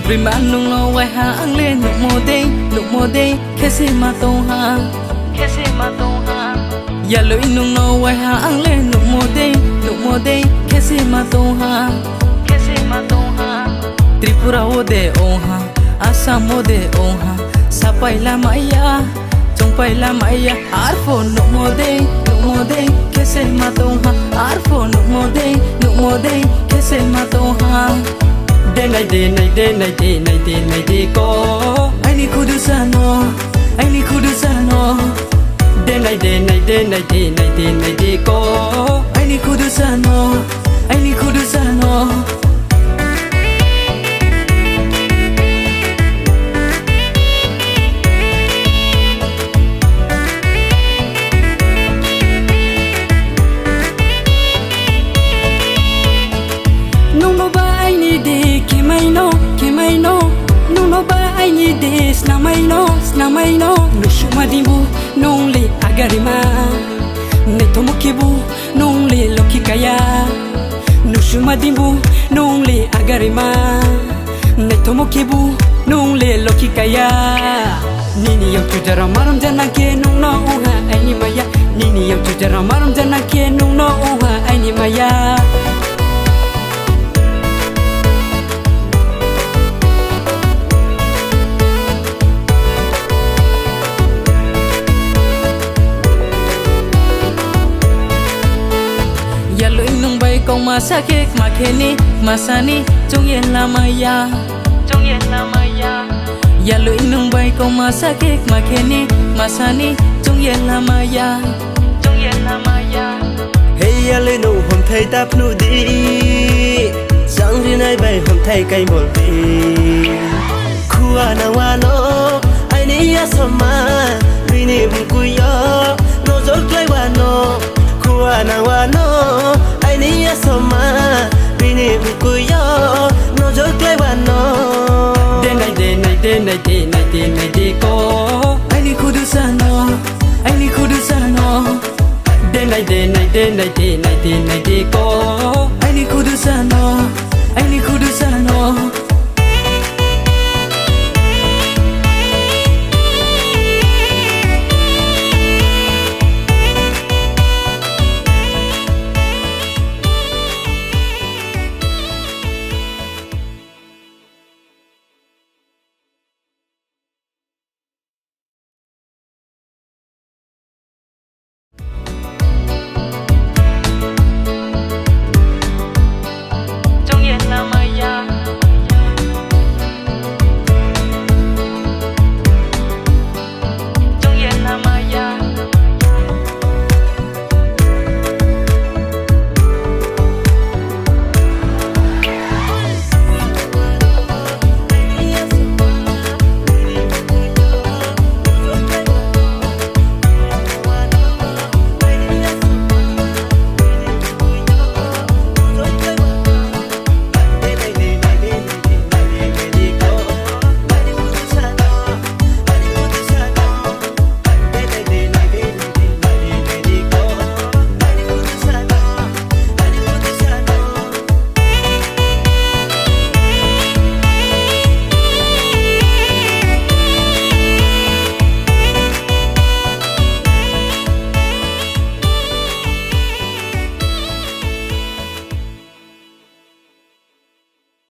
prima nung no wai ha ang le nụ mô đê khe ma tô ha ya lo nung no wai ha ang le nụ mô đê khe ma tô ha Tripura o de oha Assam o de oha Sapai la maya Chongpai la maya Arfo nụ mô đê khe ma tô ha Arfo nụ mô đê khe ma tô ha Day night ko Aini kudu sano Day night ko Aini kudu sano Nung no ba aini de Kimai no Nung no ba aini de Snamai no Nushuma dimbu Nung le agarima Netomo kibu Nung le loki kaya Nushuma dimbu Nung le agarima Netomo kibu Nung le loki kaya Nini yang tujara maram jana ke nung no uha aini maya Nini yang tujara maram jana ke nung no uha aini maya Kong masakik makeni masani chung yen la maya ya lo inung bai kong masakik makeni masani chung yen la maya hey ya le no hom thai tap nu di sang ri nai bai hom thai kai bol bi khuwa na wa no ai ni ya sama ri ni bun ku yo no zol klai wa no khuwa na wa no Ni asoma bini bukuyo no joklai wano Day night ko Aini kudu sano Day night ko